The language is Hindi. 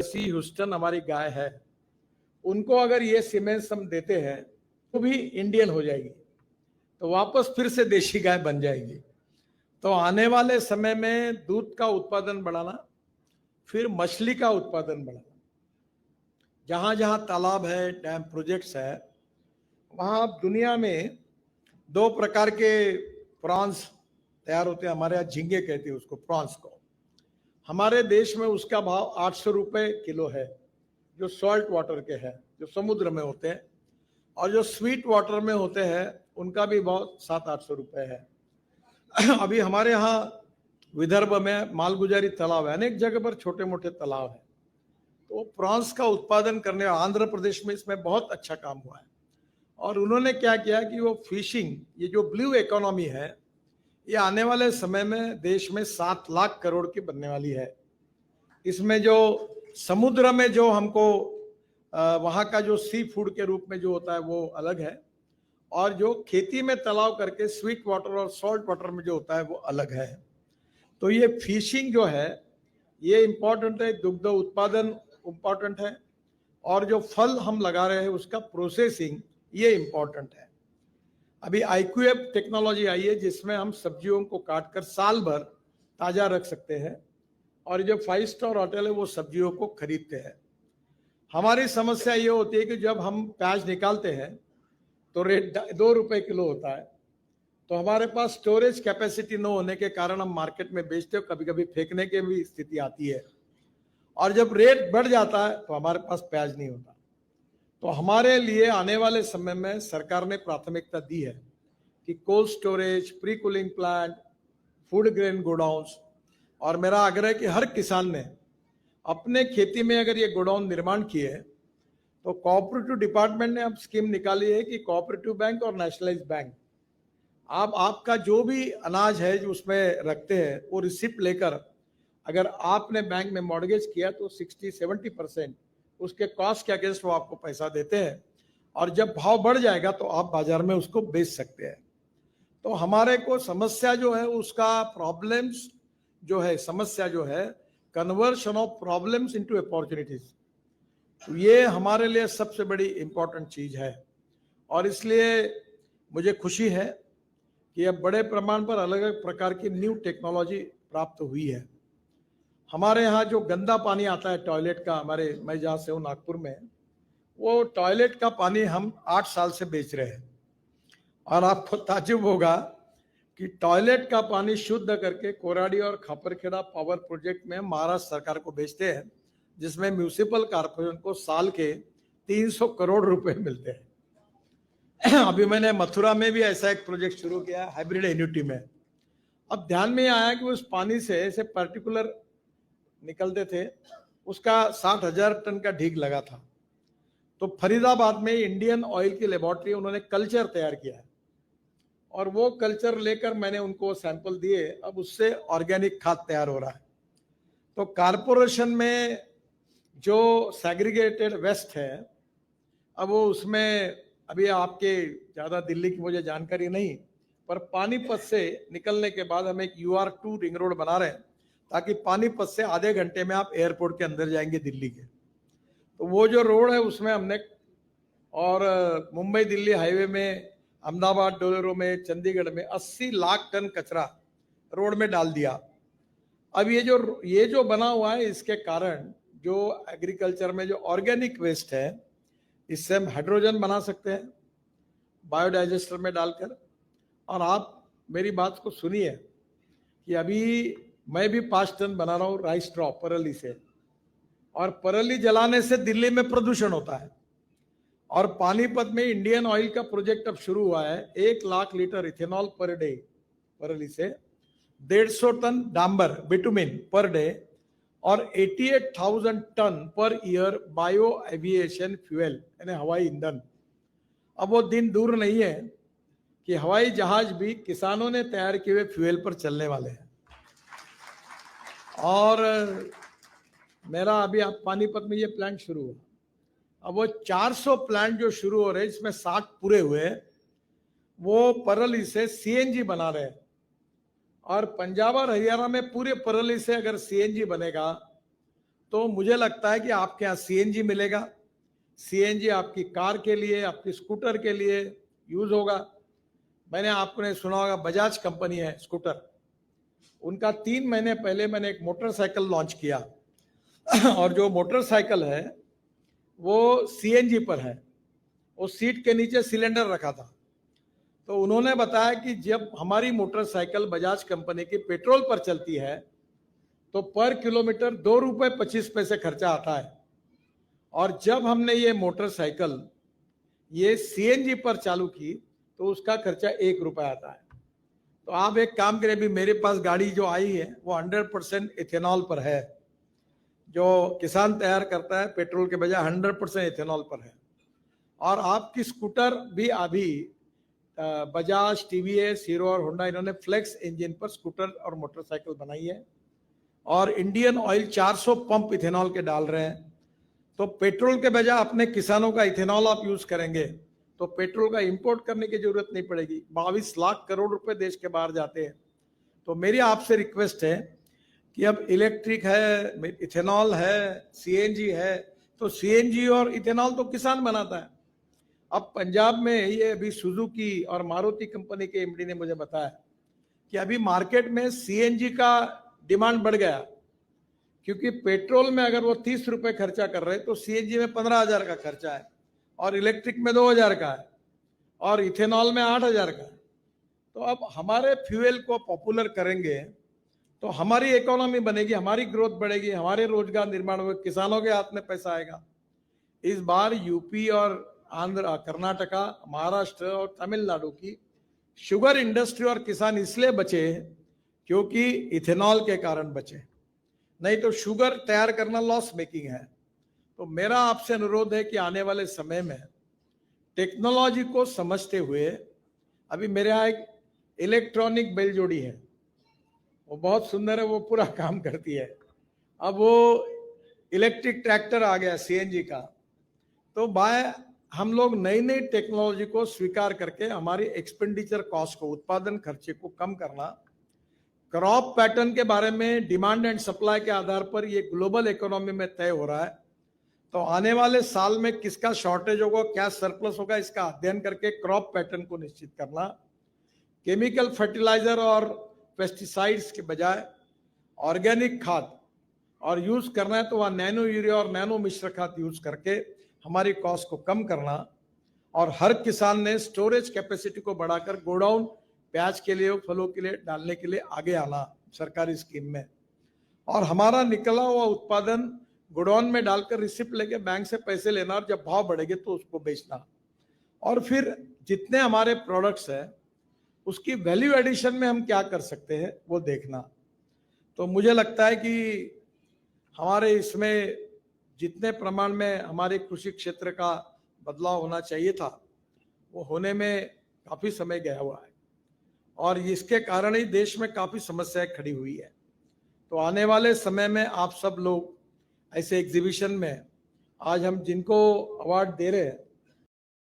जैसी ह्यूस्टन हमारी गाय है, उनको अगर ये सीमेंस हम देते हैं तो भी इंडियन हो जाएगी, तो वापस फिर से देशी गाय बन जाएगी। तो आने वाले समय में दूध का उत्पादन बढ़ाना, फिर मछली का उत्पादन बढ़ाना, जहां जहां तालाब है, डैम प्रोजेक्ट्स है, वहां दुनिया में दो प्रकार के प्रॉन्स तैयार होते हैं। हमारे यहाँ झींगे कहते हैं उसको, प्रॉन्स को। हमारे देश में उसका भाव 800 रुपए किलो है, जो सॉल्ट वाटर के हैं, जो समुद्र में होते हैं, और जो स्वीट वाटर में होते हैं उनका भी भाव 700-800 रुपए है। अभी हमारे यहाँ विदर्भ में मालगुजारी तालाब है, अनेक जगह पर छोटे मोटे तालाब है, तो प्रॉन्स का उत्पादन करने, आंध्र प्रदेश में इसमें बहुत अच्छा काम हुआ है। और उन्होंने क्या किया कि वो फिशिंग, ये जो ब्लू इकोनॉमी है, ये आने वाले समय में देश में 7 लाख करोड़ की बनने वाली है। इसमें जो समुद्र में जो हमको वहाँ का जो सी फूड के रूप में जो होता है वो अलग है, और जो खेती में तालाब करके स्वीट वाटर और सॉल्ट वाटर में जो होता है वो अलग है। तो ये फिशिंग जो है ये इम्पोर्टेंट है, दुग्ध उत्पादन इम्पोर्टेंट है, और जो फल हम लगा रहे हैं उसका प्रोसेसिंग ये इम्पोर्टेंट है। अभी IQF टेक्नोलॉजी आई है जिसमें हम सब्जियों को काट कर साल भर ताजा रख सकते हैं, और जो 5 स्टार होटल है वो सब्जियों को खरीदते हैं। हमारी समस्या ये होती है कि जब हम प्याज निकालते हैं तो रेट 2 रुपए किलो होता है, तो हमारे पास स्टोरेज कैपेसिटी न होने के कारण हम मार्केट में बेचते हो, कभी कभी फेंकने की भी स्थिति आती है, और जब रेट बढ़ जाता है तो हमारे पास प्याज नहीं होता। तो हमारे लिए आने वाले समय में सरकार ने प्राथमिकता दी है कि cold storage, pre cooling plant, food grain godowns, और मेरा आग्रह है कि हर किसान ने अपने खेती में अगर ये गोडाउन निर्माण किए हैं, तो कोऑपरेटिव डिपार्टमेंट ने अब स्कीम निकाली है कि कोऑपरेटिव बैंक और नेशनलाइज बैंक, आप आपका जो भी अनाज है जो उसमें रखते हैं वो रिसिप्ट लेकर, अगर आपने बैंक में मॉर्गेज किया तो 60-70% उसके कॉस्ट के अगेंस्ट वो आपको पैसा देते हैं, और जब भाव बढ़ जाएगा तो आप बाजार में उसको बेच सकते हैं। तो हमारे को समस्या जो है उसका प्रॉब्लम्स जो है, समस्या जो है conversion of problems into opportunities, तो ये हमारे लिए सबसे बड़ी इंपॉर्टेंट चीज है। और इसलिए मुझे खुशी है कि अब बड़े प्रमाण पर अलग अलग प्रकार की न्यू टेक्नोलॉजी प्राप्त हुई है। हमारे यहाँ जो गंदा पानी आता है टॉयलेट का, मैं जहाँ से हूँ नागपुर में, वो टॉयलेट का पानी हम 8 साल से बेच रहे हैं, और आपको ताज्जुब होगा कि टॉयलेट का पानी शुद्ध करके कोराडी और खापरखेड़ा पावर प्रोजेक्ट में महाराष्ट्र सरकार को बेचते हैं, जिसमें म्यूनिसिपल कॉर्पोरेशन को साल के 300 करोड़ रुपए मिलते हैं। अभी मैंने मथुरा में भी ऐसा एक प्रोजेक्ट शुरू किया, हाइब्रिड एन्युटी में। अब ध्यान में आया कि उस पानी से ऐसे पर्टिकुलर निकलते थे, उसका 60,000 टन का ढीग लगा था। तो फरीदाबाद में इंडियन ऑयल की लेबोरेटरी, उन्होंने कल्चर तैयार किया है, और वो कल्चर लेकर मैंने उनको सैंपल दिए, अब उससे ऑर्गेनिक खाद तैयार हो रहा है। तो कारपोरेशन में जो सेग्रीगेटेड वेस्ट है, अब वो उसमें अभी आपके ज़्यादा दिल्ली की मुझे जानकारी नहीं, पर पानीपत से निकलने के बाद हम एक UR2 रिंग रोड बना रहे हैं, ताकि पानीपत से आधे घंटे में आप एयरपोर्ट के अंदर जाएंगे दिल्ली के। तो वो जो रोड है उसमें हमने, और मुंबई दिल्ली हाईवे में, अहमदाबाद डोलेरो में, चंडीगढ़ में 80 लाख टन कचरा रोड में डाल दिया। अब ये जो बना हुआ है, इसके कारण जो एग्रीकल्चर में जो ऑर्गेनिक वेस्ट है, इससे हम हाइड्रोजन बना सकते हैं बायोडाइजेस्टर में डालकर। और आप मेरी बात को सुनिए कि अभी मैं भी 5 टन बना रहा हूँ राइस ड्रॉप परली से, और परली जलाने से दिल्ली में प्रदूषण होता है। और पानीपत में इंडियन ऑयल का प्रोजेक्ट अब शुरू हुआ है, 1 lakh litre ethanol per day परली से, 150 टन डांबर बिटुमिन पर डे, और 88,000 ton per year bio aviation fuel, यानी हवाई ईंधन। अब वो दिन दूर नहीं है कि हवाई जहाज भी किसानों ने तैयार किए हुए फ्यूल पर चलने वाले हैं। और मेरा अभी आप पानीपत में ये प्लांट शुरू हुआ, अब वो 400 प्लांट जो शुरू हो रहे हैं, इसमें 60 पूरे हुए, वो परली से CNG बना रहे हैं। और पंजाब और हरियाणा में पूरे परली से अगर CNG बनेगा तो मुझे लगता है कि आपके यहाँ सीएनजी मिलेगा। सीएनजी आपकी कार के लिए, आपकी स्कूटर के लिए यूज होगा। मैंने आपने सुना होगा बजाज कंपनी है स्कूटर, उनका 3 महीने पहले मैंने एक मोटरसाइकिल लॉन्च किया और जो मोटरसाइकिल है वो सीएनजी पर है। उस सीट के नीचे सिलेंडर रखा था। तो उन्होंने बताया कि जब हमारी मोटरसाइकिल बजाज कंपनी की पेट्रोल पर चलती है तो पर किलोमीटर 2 रुपए 25 पैसे खर्चा आता है, और जब हमने ये मोटरसाइकिल ये सीएनजी पर चालू की तो उसका खर्चा 1 रुपया आता है। तो आप एक काम करें, अभी मेरे पास गाड़ी जो आई है वो 100% इथेनॉल पर है। जो किसान तैयार करता है पेट्रोल के बजाय 100% इथेनॉल पर है। और आपकी स्कूटर भी अभी बजाज, टीवीएस, हीरो और होंडा, इन्होंने फ्लेक्स इंजन पर स्कूटर और मोटरसाइकिल बनाई है। और इंडियन ऑयल 400 पंप इथेनॉल के डाल रहे हैं। तो पेट्रोल के बजाय अपने किसानों का इथेनॉल आप यूज करेंगे तो पेट्रोल का इंपोर्ट करने की जरूरत नहीं पड़ेगी। 22 लाख करोड़ रुपए देश के बाहर जाते हैं। तो मेरी आपसे रिक्वेस्ट है कि अब इलेक्ट्रिक है, इथेनॉल है, सीएनजी है, तो सीएनजी और इथेनॉल तो किसान बनाता है। अब पंजाब में ये अभी सुजुकी और मारुति कंपनी के एमडी ने मुझे बताया कि अभी मार्केट में सीएनजी का डिमांड बढ़ गया, क्योंकि पेट्रोल में अगर वो 30 रुपए खर्चा कर रहे तो सीएनजी में 15,000 का खर्चा है, और इलेक्ट्रिक में 2,000 का है, और इथेनॉल में 8,000 का है। तो अब हमारे फ्यूल को पॉपुलर करेंगे तो हमारी इकोनॉमी बनेगी, हमारी ग्रोथ बढ़ेगी, हमारे रोजगार निर्माण होगा, किसानों के हाथ में पैसा आएगा। इस बार यूपी और आंध्र, कर्नाटका, महाराष्ट्र और तमिलनाडु की शुगर इंडस्ट्री और किसान इसलिए बचे क्योंकि इथेनॉल के कारण बचे, नहीं तो शुगर तैयार करना लॉस मेकिंग है। तो मेरा आपसे अनुरोध है कि आने वाले समय में टेक्नोलॉजी को समझते हुए, अभी मेरे यहाँ एक इलेक्ट्रॉनिक बैलजोड़ी है, वो बहुत सुंदर है, वो पूरा काम करती है। अब वो इलेक्ट्रिक ट्रैक्टर आ गया सीएनजी का। तो बाय हम लोग नई नई टेक्नोलॉजी को स्वीकार करके हमारी एक्सपेंडिचर कॉस्ट को, उत्पादन खर्चे को कम करना, क्रॉप पैटर्न के बारे में डिमांड एंड सप्लाई के आधार पर ये ग्लोबल इकोनॉमी में तय हो रहा है। तो आने वाले साल में किसका शॉर्टेज होगा, क्या सरप्लस होगा, इसका अध्ययन करके क्रॉप पैटर्न को निश्चित करना। केमिकल फर्टिलाइजर और पेस्टिसाइड्स के बजाय ऑर्गेनिक खाद और यूज करना है तो वह नैनो यूरिया और नैनो मिश्र खाद यूज करके हमारी कॉस्ट को कम करना। और हर किसान ने स्टोरेज कैपेसिटी को बढ़ाकर गोडाउन प्याज के लिए, फलों के लिए डालने के लिए आगे आना सरकारी स्कीम में। और हमारा निकला हुआ उत्पादन गोडाउन में डालकर रिसिप्ट लेके बैंक से पैसे लेना, और जब भाव बढ़ेंगे तो उसको बेचना। और फिर जितने हमारे प्रोडक्ट्स हैं उसकी वैल्यू एडिशन में हम क्या कर सकते हैं वो देखना। तो मुझे लगता है कि हमारे इसमें जितने प्रमाण में हमारे कृषि क्षेत्र का बदलाव होना चाहिए था वो होने में काफी समय गया हुआ है, और इसके कारण ही देश में काफी समस्याएं खड़ी हुई है। तो आने वाले समय में आप सब लोग ऐसे एग्जीबिशन में आज हम जिनको अवार्ड दे रहे हैं